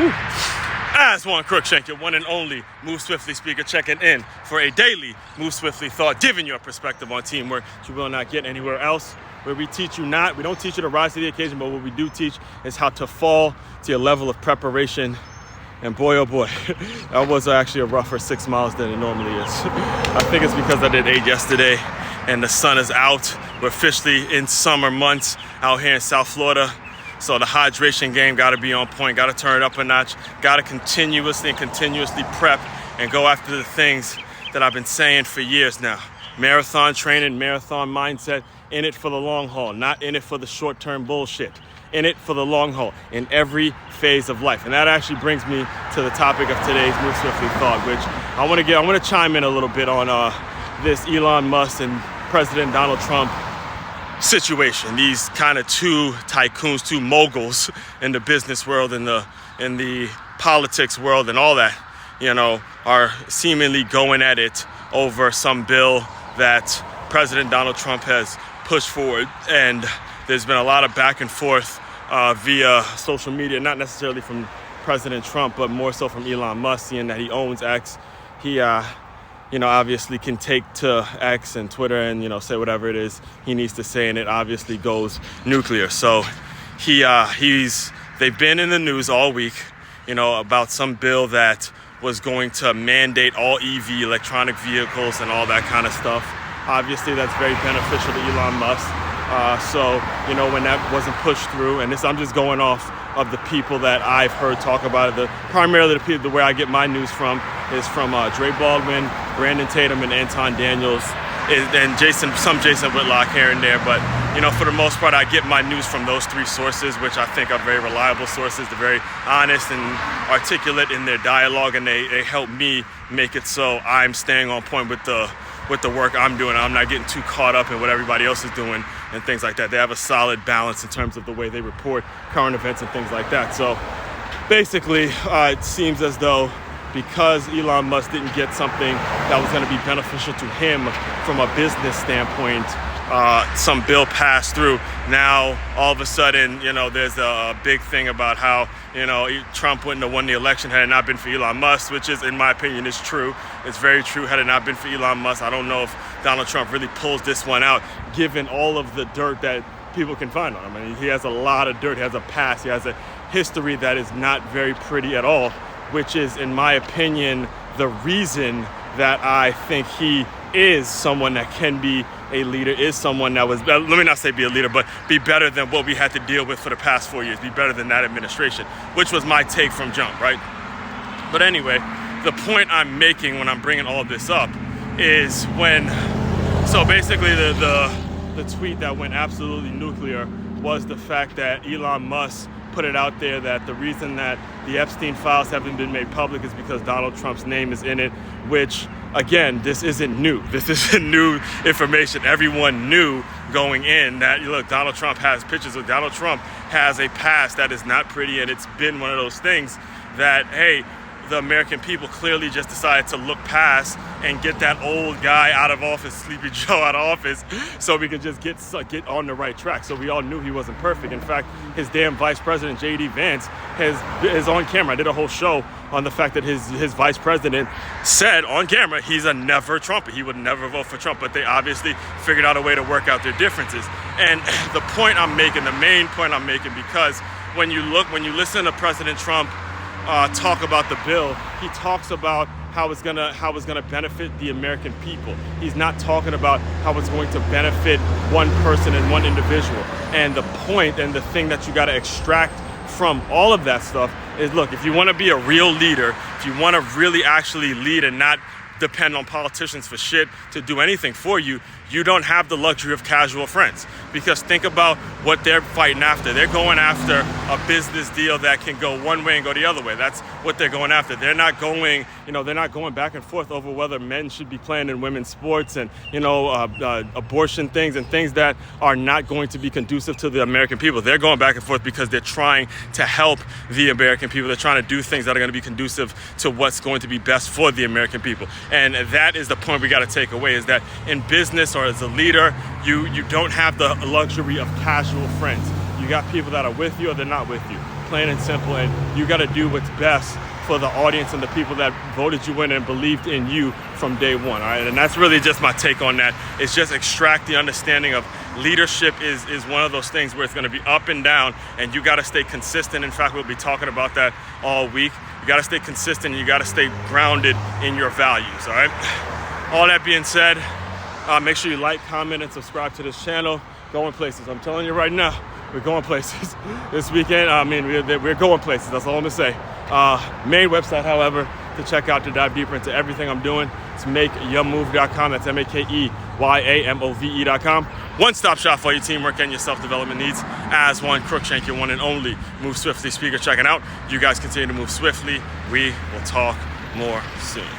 As one Crookshank, your one and only Move Swiftly speaker, checking in for a daily Move Swiftly thought, giving you a perspective on teamwork you will not get anywhere else. Where we teach you we don't teach you to rise to the occasion, but what we do teach is how to fall to your level of preparation. And boy, oh boy, that was actually a rougher 6 miles than it normally is. I think it's because I did 8 yesterday and the sun is out. We're officially in summer months out here in South Florida. So the hydration game got to be on point, got to turn it up a notch, got to continuously prep and go after the things that I've been saying for years now. Marathon training, marathon mindset, in it for the long haul, not in it for the short-term bullshit. In it for the long haul, in every phase of life. And that actually brings me to the topic of today's Move Swiftly thought, which I want to chime in a little bit on this Elon Musk and President Donald Trump situation. These kind of two tycoons, two moguls in the business world, in the politics world and all that, are seemingly going at it over some bill that President Donald Trump has pushed forward. And there's been a lot of back and forth via social media, not necessarily from President Trump, but more so from Elon Musk, seeing that he owns X. He obviously can take to X and Twitter and, say whatever it is he needs to say, and it obviously goes nuclear. So they've been in the news all week, about some bill that was going to mandate all EV electronic vehicles and all that kind of stuff. Obviously, that's very beneficial to Elon Musk. So when that wasn't pushed through, and I'm just going off of the people that I've heard talk about it. Primarily the people, where I get my news from is from Dre Baldwin, Brandon Tatum, and Anton Daniels, and Jason Whitlock here and there. But for the most part, I get my news from those 3 sources, which I think are very reliable sources. They're very honest and articulate in their dialogue, and they help me make it so I'm staying on point with the work I'm doing. I'm not getting too caught up in what everybody else is doing and things like that. They have a solid balance in terms of the way they report current events and things like that. So basically, it seems as though because Elon Musk didn't get something that was going to be beneficial to him from a business standpoint, some bill passed through. Now, all of a sudden, there's a big thing about how, Trump wouldn't have won the election had it not been for Elon Musk, which is, in my opinion, is true. It's very true. Had it not been for Elon Musk, I don't know if Donald Trump really pulls this one out, given all of the dirt that people can find on him. I mean, he has a lot of dirt. He has a past. He has a history that is not very pretty at all, which is, in my opinion, the reason that I think he is someone that can be a leader, is someone that was, let me not say be a leader, but be better than what we had to deal with for the past 4 years, be better than that administration, which was my take from jump, right? But anyway, the point I'm making when I'm bringing all of this up is so basically the tweet that went absolutely nuclear was the fact that Elon Musk put it out there that the reason that the Epstein files haven't been made public is because Donald Trump's name is in it, which, again, this isn't new. This isn't new information. Everyone knew going in that, look, Donald Trump has pictures of Donald Trump has a past that is not pretty, and it's been one of those things that, hey, the American people clearly just decided to look past and get that old guy out of office, Sleepy Joe out of office, so we could just get on the right track. So we all knew he wasn't perfect. In fact, his damn vice president, J.D. Vance, is on camera. I did a whole show on the fact that his vice president said on camera he's a never Trumper. He would never vote for Trump, but they obviously figured out a way to work out their differences. And the main point I'm making, because when you listen to President Trump talk about the bill, he talks about how it's gonna benefit the American people. He's not talking about how it's going to benefit one person and one individual. And the point and the thing that you got to extract from all of that stuff is, look, if you want to be a real leader, if you want to really actually lead and not depend on politicians for shit to do anything for you, you don't have the luxury of casual friends. Because think about what they're fighting after. They're going after a business deal that can go one way and go the other way. That's what they're going after. They're not going back and forth over whether men should be playing in women's sports and, abortion things and things that are not going to be conducive to the American people. They're going back and forth because they're trying to help the American people. They're trying to do things that are going to be conducive to what's going to be best for the American people. And that is the point we got to take away, is that in business or as a leader, you don't have the luxury of casual friends. You got people that are with you or they're not with you. plain and simple, and you got to do what's best for the audience and the people that voted you in and believed in you from day one, all right? And that's really just my take on that. It's just extract the understanding of leadership is one of those things where it's gonna be up and down, and you gotta stay consistent. In fact, we'll be talking about that all week. You gotta stay consistent, and you gotta stay grounded in your values, all right? All that being said, make sure you like, comment, and subscribe to this channel. Going places, I'm telling you right now, we're going places this weekend. I mean, we're going places, that's all I'm gonna say. Main website, however, to check out, to dive deeper into everything I'm doing, it's makeyourmove.com. That's MakeYaMove.com. One-stop shop for your teamwork and your self-development needs. As one, Crookshank, your one and only Move Swiftly speaker checking out. You guys continue to move swiftly. We will talk more soon.